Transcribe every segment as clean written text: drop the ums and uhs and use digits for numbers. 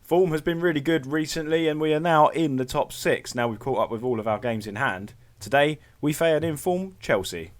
Form has been really good recently and we are now in the top 6. Now we've caught up with all of our games in hand. Today, we fared in form Chelsea.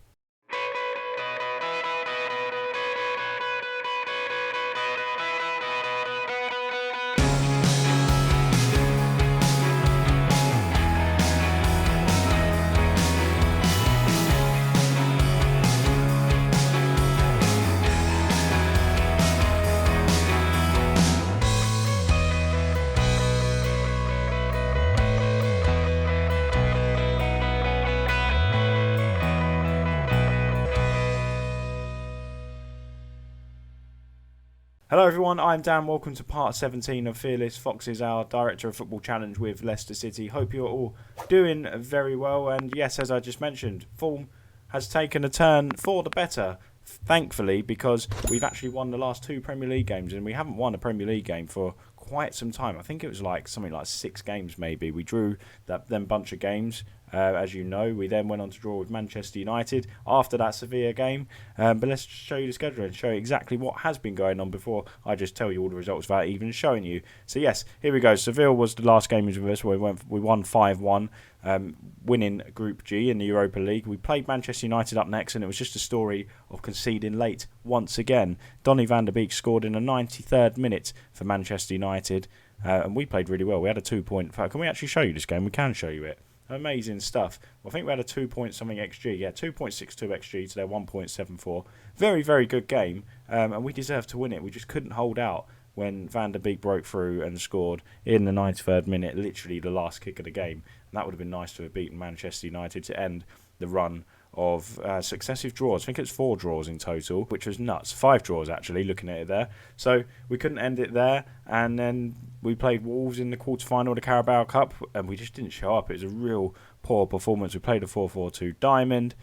Hello everyone, I'm Dan. Welcome to part 17 of Fearless Foxes, our Director of Football Challenge with Leicester City. Hope you're all doing very well. And yes, as I just mentioned, form has taken a turn for the better, thankfully, because we've actually won the last 2 Premier League games and we haven't won a Premier League game for quite some time. I think it was something like 6 games maybe. We drew them bunch of games. As you know, we then went on to draw with Manchester United after that Sevilla game. But let's show you the schedule and show you exactly what has been going on before I just tell you all the results without even showing you. So yes, here we go. Sevilla was the last game with us where we won 5-1, winning Group G in the Europa League. We played Manchester United up next and it was just a story of conceding late once again. Donny van der Beek scored in the 93rd minute for Manchester United and we played really well. We had a 2-point... Can we actually show you this game? We can show you it. Amazing stuff. Well, I think we had a 2-point-something XG. Yeah, 2.62 XG to their 1.74. Very, very good game. And we deserved to win it. We just couldn't hold out when Van der Beek broke through and scored in the 93rd minute, literally the last kick of the game. And that would have been nice to have beaten Manchester United to end the run of successive draws. I think it's 4 draws in total, which was nuts. 5 draws, actually, looking at it there. So we couldn't end it there. And then we played Wolves in the quarter-final of the Carabao Cup, and we just didn't show up. It was a real poor performance. We played a 4-4-2 diamond.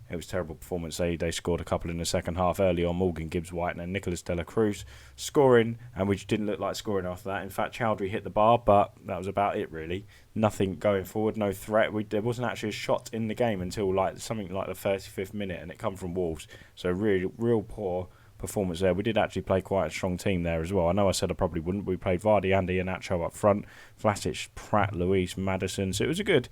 It was a terrible performance. They scored a couple in the second half early on, Morgan Gibbs-White and then Nicolas de la Cruz scoring, and we just didn't look like scoring after that. In fact, Chowdhury hit the bar, but that was about it, really. Nothing going forward, no threat. There wasn't actually a shot in the game until something like the 35th minute, and it come from Wolves. So really, real poor performance there. We did actually play quite a strong team there as well. I know I said I probably wouldn't. We played Vardy, Andy and Nacho up front, Vlasic, Pratt, Luis, Maddison. So it was a good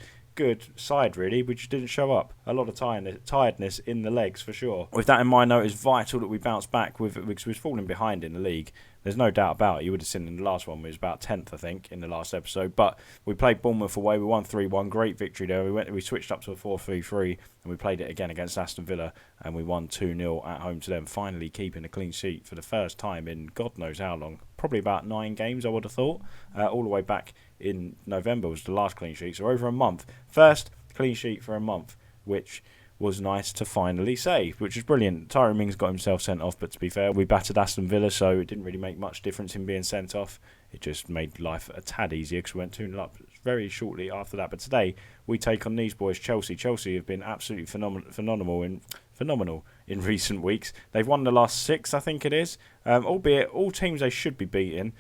side, really. We just didn't show up. A lot of tiredness in the legs, for sure. With that in mind, though, it's vital that we bounce back because we was falling behind in the league. There's no doubt about it. You would have seen in the last one, we was about 10th, I think, in the last episode. But we played Bournemouth away. We won 3-1. Great victory there. We switched up to a 4-3-3, and we played it again against Aston Villa, and we won 2-0 at home to them, finally keeping a clean sheet for the first time in God knows how long. Probably about 9 games, I would have thought. All the way back in November was the last clean sheet, so over a month. First clean sheet for a month, which was nice to finally say, which is brilliant. Tyrone Mings got himself sent off, but to be fair, we battered Aston Villa, so it didn't really make much difference in being sent off. It just made life a tad easier because we went 2-0 up very shortly after that. But today, we take on these boys, Chelsea. Chelsea have been absolutely phenomenal in recent weeks. They've won the last 6, I think it is, albeit all teams they should be beating.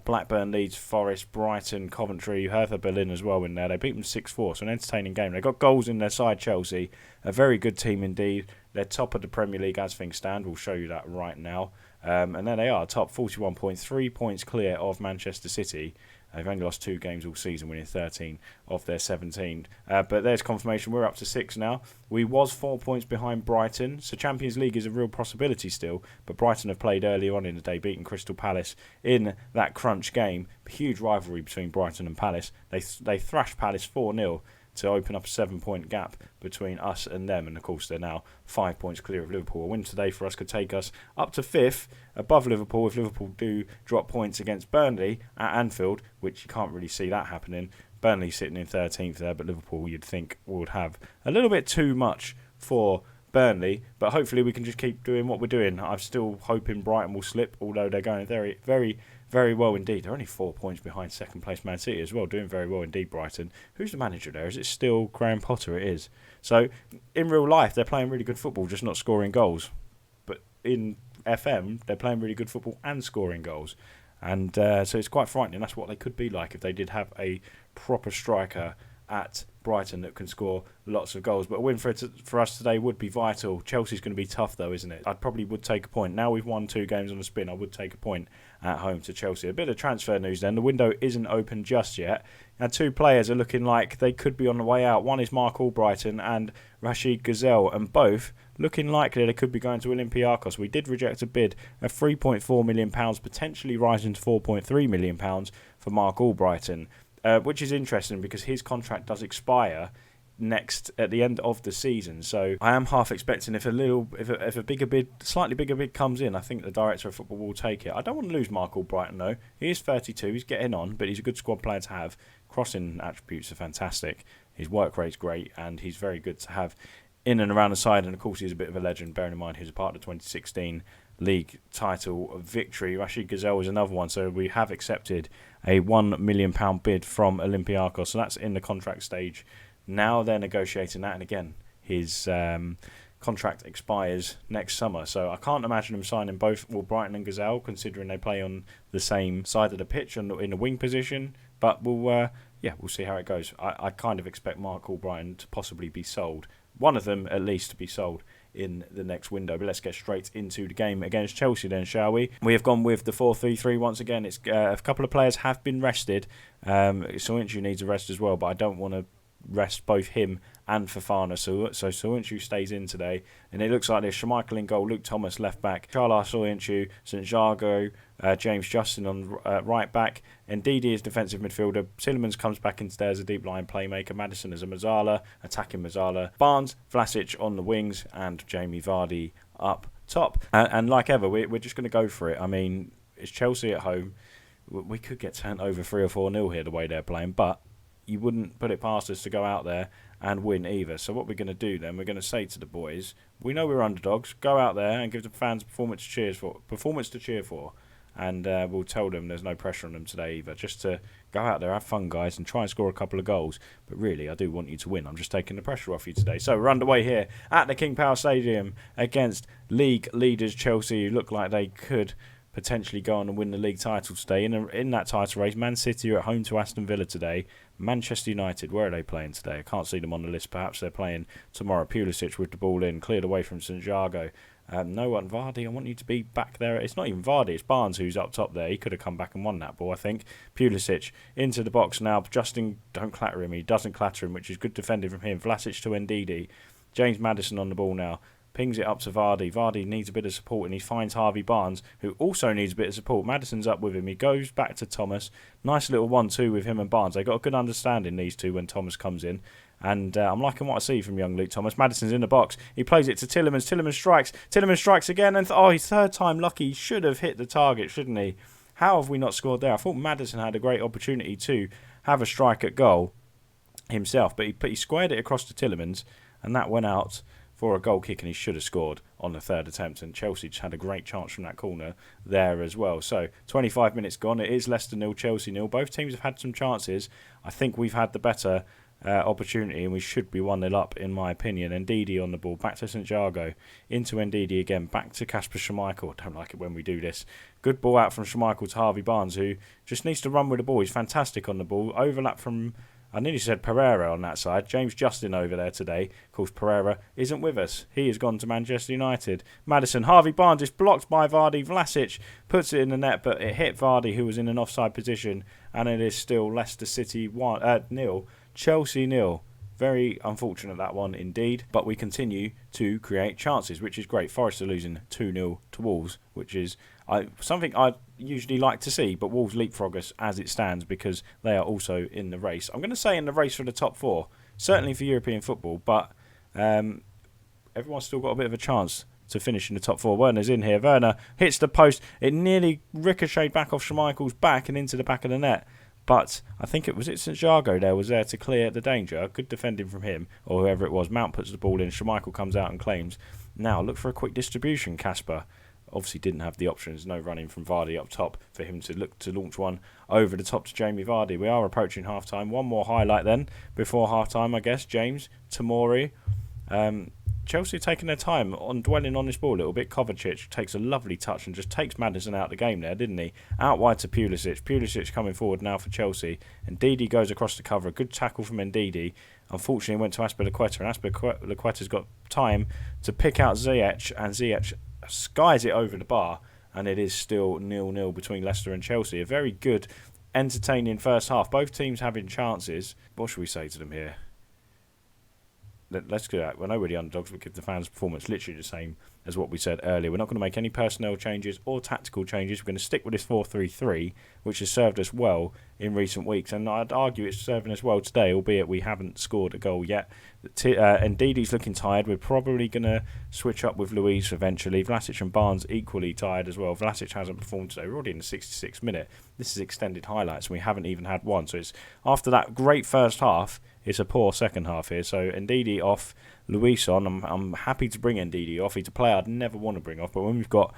Blackburn, Leeds, Forest, Brighton, Coventry, Hertha Berlin as well in there. They beat them 6-4, so an entertaining game. They got goals in their side, Chelsea. A very good team indeed. They're top of the Premier League as things stand. We'll show you that right now. And there they are, top 41 points, 3 points clear of Manchester City. They've only lost 2 games all season, winning 13 of their 17. But there's confirmation. We're up to 6 now. We was 4 points behind Brighton, so Champions League is a real possibility still. But Brighton have played early on in the day, beating Crystal Palace in that crunch game. Huge rivalry between Brighton and Palace. They thrashed Palace 4-0 to open up a 7-point gap between us and them. And of course, they're now 5 points clear of Liverpool. A win today for us could take us up to 5th, above Liverpool, if Liverpool do drop points against Burnley at Anfield, which you can't really see that happening. Burnley sitting in 13th there, but Liverpool, you'd think, would have a little bit too much for Burnley, but hopefully we can just keep doing what we're doing. I'm still hoping Brighton will slip, although they're going very, very, very well indeed. They're only 4 points behind second place Man City as well, doing very well indeed, Brighton. Who's the manager there? Is it still Graham Potter? It is. So in real life, they're playing really good football, just not scoring goals. But in FM, they're playing really good football and scoring goals. And so it's quite frightening. That's what they could be like if they did have a proper striker at Brighton that can score lots of goals. But a win for us today would be vital. Chelsea's going to be tough though, isn't it? I probably would take a point. Now we've won 2 games on the spin, I would take a point at home to Chelsea. A bit of transfer news then. The window isn't open just yet. Now 2 players are looking like they could be on the way out. One is Mark Albrighton and Rashid Gazelle, and both looking likely they could be going to Olympiacos. We did reject a bid of £3.4 million, potentially rising to £4.3 million for Mark Albrighton, which is interesting because his contract does expire at the end of the season. So I am half expecting if a slightly bigger bid comes in, I think the director of football will take it. I don't want to lose Mark Albrighton though. He is 32, he's getting on, but he's a good squad player to have. Crossing attributes are fantastic. His work rate's great, and he's very good to have in and around the side. And of course, he's a bit of a legend, bearing in mind he was a part of the 2016 league title victory. Rashid Gazelle is another one, so we have accepted a £1 million bid from Olympiacos. So that's in the contract stage. Now they're negotiating that, and again, his contract expires next summer. So I can't imagine him signing both Brighton and Gazelle, considering they play on the same side of the pitch and in the wing position. But we'll see how it goes. I kind of expect Mark Albrighton to possibly be sold. One of them, at least, to be sold in the next window. But let's get straight into the game against Chelsea then, shall we? We have gone with the 4-3-3 once again. It's a couple of players have been rested. Soyuncu needs a rest as well, but I don't want to rest both him and Fofana, so Soyuncu stays in today, and it looks like there's Schmeichel in goal, Luke Thomas left back, Charles Soyuncu, Santiago, James Justin on right back, and Ndidi is defensive midfielder. Tielemans comes back in there as a deep line playmaker, Maddison as a Mazzala, attacking Mazzala, Barnes, Vlasic on the wings, and Jamie Vardy up top. And like ever, we're just going to go for it. I mean, it's Chelsea at home. We could get turned over 3 or 4-0 here the way they're playing, but you wouldn't put it past us to go out there and win either. So what we're going to do then, we're going to say to the boys, we know we're underdogs, go out there and give the fans performance to cheer for. And we'll tell them there's no pressure on them today either. Just to go out there, have fun, guys, and try and score a couple of goals. But really, I do want you to win. I'm just taking the pressure off you today. So we're underway here at the King Power Stadium against league leaders Chelsea, who look like they could potentially go on and win the league title today. In that title race, Man City are at home to Aston Villa today. Manchester United, where are they playing today? I can't see them on the list. Perhaps they're playing tomorrow. Pulisic with the ball in, cleared away from Santiago. No one, Vardy, I want you to be back there. It's not even Vardy, it's Barnes who's up top there. He could have come back and won that ball, I think. Pulisic into the box now. Justin, don't clatter him. He doesn't clatter him, which is good defending from him. Vlasic to Ndidi. James Maddison on the ball now. Pings it up to Vardy. Vardy needs a bit of support, and he finds Harvey Barnes, who also needs a bit of support. Maddison's up with him. He goes back to Thomas. Nice little 1-2 with him and Barnes. They got a good understanding, these two, when Thomas comes in. And I'm liking what I see from young Luke Thomas. Maddison's in the box. He plays it to Tielemans. Tielemans strikes. Tielemans strikes again. And his third time lucky. He should have hit the target, shouldn't he? How have we not scored there? I thought Maddison had a great opportunity to have a strike at goal himself. But he squared it across to Tielemans, and that went out for a goal kick, and he should have scored on the third attempt, and Chelsea just had a great chance from that corner there as well. So 25 minutes gone. It is Leicester 0, Chelsea 0. Both teams have had some chances. I think we've had the better opportunity, and we should be 1-0 up in my opinion. Ndidi on the ball, back to Santiago, into Ndidi again, back to Kasper Schmeichel. I don't like it when we do this. Good ball out from Schmeichel to Harvey Barnes, who just needs to run with the ball. He's fantastic on the ball. Overlap from, I nearly said Pereira on that side. James Justin over there today. Of course, Pereira isn't with us. He has gone to Manchester United. Maddison, Harvey Barnes is blocked by Vardy. Vlasic puts it in the net, but it hit Vardy, who was in an offside position. And it is still Leicester City 0, Chelsea 0. Very unfortunate, that one indeed. But we continue to create chances, which is great. Forest are losing 2-0 to Wolves, which is something I usually like to see, but Wolves leapfrog us as it stands because they are also in the race. I'm going to say in the race for the top 4, certainly for European football, but everyone's still got a bit of a chance to finish in the top 4. Werner's in here. Werner hits the post. It nearly ricocheted back off Schmeichel's back and into the back of the net. But I think it was Santiago there was there to clear the danger. Good defending from him, or whoever it was. Mount puts the ball in. Schmeichel comes out and claims. Now look for a quick distribution, Kasper. Obviously didn't have the options. No running from Vardy up top for him to look to launch one over the top to Jamie Vardy. We are approaching half-time. One more highlight then before half-time, I guess. James, Tamori. Chelsea taking their time on dwelling on this ball a little bit. Kovacic takes a lovely touch and just takes Maddison out of the game there, didn't he? Out wide to Pulisic. Pulisic coming forward now for Chelsea. And Ndidi goes across the cover. A good tackle from Ndidi. Unfortunately, went to Azpilicueta, and Azpilicueta's got time to pick out Ziyech, and Ziyech skies it over the bar, and it is still 0-0 between Leicester and Chelsea. A very good, entertaining first half. Both teams having chances. What should we say to them here? Let's do that. I know we're the underdogs, but give the fans' performance literally the same as what we said earlier. We're not going to make any personnel changes or tactical changes. We're going to stick with this 4-3-3, which has served us well in recent weeks. And I'd argue it's serving us well today, albeit we haven't scored a goal yet. And Ndidi's looking tired. We're probably going to switch up with Luis eventually. Vlasic and Barnes equally tired as well. Vlasic hasn't performed today. We're already in the 66th minute. This is extended highlights, and we haven't even had one. So it's after that great first half, it's a poor second half here. So Ndidi off, Luis on. I'm happy to bring Ndidi off. He's a player I'd never want to bring off, but when we've got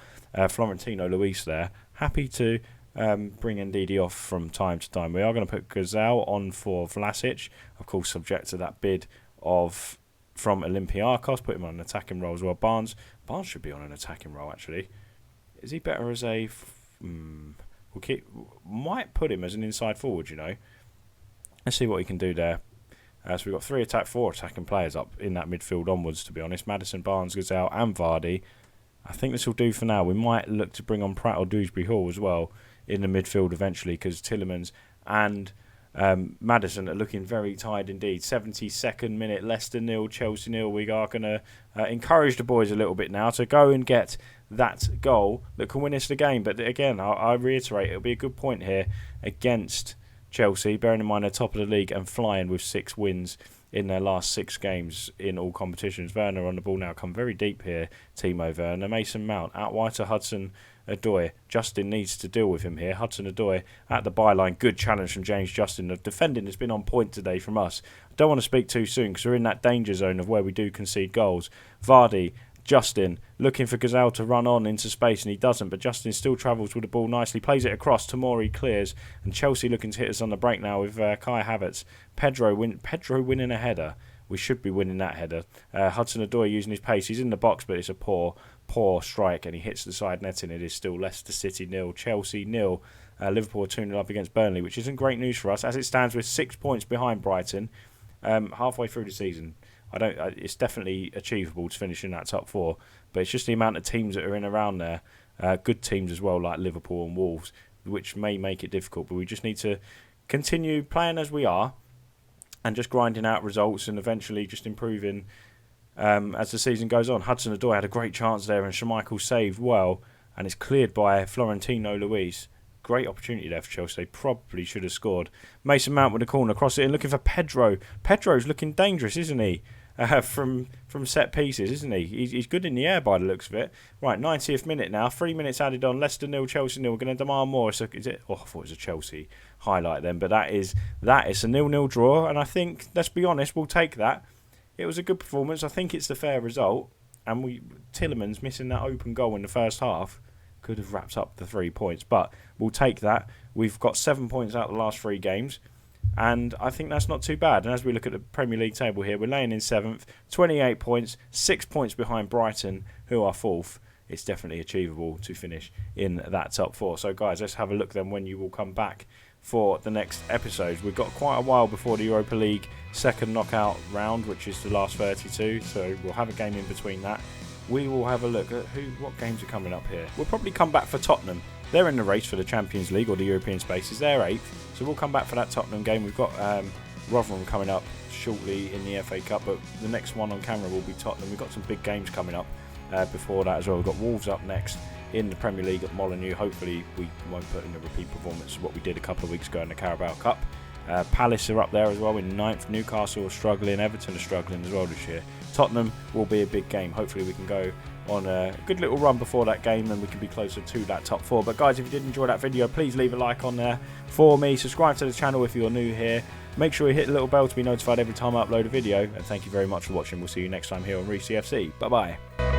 Florentino Luis there, happy to bring Ndidi off from time to time. We are going to put Gazal on for Vlasic, of course subject to that bid from Olympiacos. Put him on an attacking role as well. Barnes should be on an attacking role actually. Is he better as a... might put him as an inside forward, you know. Let's see what he can do there. So we've got 4 attacking players up in that midfield onwards, to be honest. Maddison, Barnes, Gazal and Vardy. I think this will do for now. We might look to bring on Pratt or Dewsbury Hall as well in the midfield eventually, because Tielemans and Maddison are looking very tired indeed. 72nd minute, Leicester 0, Chelsea 0. We are going to encourage the boys a little bit now to go and get that goal that can win us the game. But again, I reiterate, it'll be a good point here against Chelsea, bearing in mind they're top of the league and flying with 6 wins in their last 6 games in all competitions. Werner on the ball now, come very deep here, Timo Werner. Mason Mount out wide to Hudson-Odoi. Justin needs to deal with him here. Hudson-Odoi at the byline. Good challenge from James Justin. The defending has been on point today from us. I don't want to speak too soon because we're in that danger zone of where we do concede goals. Vardy, Justin looking for Gazal to run on into space, and he doesn't, but Justin still travels with the ball nicely, plays it across. Tomori clears, and Chelsea looking to hit us on the break now with Kai Havertz. Pedro winning a header. We should be winning that header. Hudson-Odoi using his pace. He's in the box, but it's a poor strike, and he hits the side netting. It is still Leicester City 0, Chelsea 0. Liverpool 2-0 up against Burnley, which isn't great news for us as it stands with 6 points behind Brighton halfway through the season. It's definitely achievable to finish in that top 4, but it's just the amount of teams that are in around there, good teams as well, like Liverpool and Wolves, which may make it difficult. But we just need to continue playing as we are and just grinding out results and eventually just improving as the season goes on. Hudson-Odoi had a great chance there, and Schmeichel saved well, and it's cleared by Florentino Luis. Great opportunity there for Chelsea. They probably should have scored. Mason Mount with a corner across it and looking for Pedro. Pedro's looking dangerous, isn't he? From set pieces, isn't he? He's good in the air by the looks of it. Right, 90th minute now. 3 minutes added on. Leicester 0, Chelsea 0. We're going to demand more. So is it? Oh, I thought it was a Chelsea highlight then. But it's a 0-0 draw. And I think, let's be honest, we'll take that. It was a good performance. I think it's the fair result. And Tielemans missing that open goal in the first half could have wrapped up the 3 points. But we'll take that. We've got 7 points out of the last 3 games. And I think that's not too bad. And as we look at the Premier League table here, we're laying in 7th, 28 points, 6 points behind Brighton, who are 4th. It's definitely achievable to finish in that top 4. So, guys, let's have a look then when you will come back for the next episode. We've got quite a while before the Europa League second knockout round, which is the last 32. So we'll have a game in between that. We will have a look at what games are coming up here. We'll probably come back for Tottenham. They're in the race for the Champions League or the European spaces. They're 8th. So we'll come back for that Tottenham game. We've got Rotherham coming up shortly in the FA Cup, but the next one on camera will be Tottenham. We've got some big games coming up before that as well. We've got Wolves up next in the Premier League at Molineux. Hopefully we won't put in a repeat performance of what we did a couple of weeks ago in the Carabao Cup. Palace are up there as well in 9th. Newcastle are struggling. Everton are struggling as well this year. Tottenham will be a big game. Hopefully we can go on a good little run before that game and we can be closer to that top 4. But guys, if you did enjoy that video, please leave a like on there for me. Subscribe to the channel if you're new here. Make sure you hit the little bell to be notified every time I upload a video. And thank you very much for watching. We'll see you next time here on Reesy FC. Bye bye.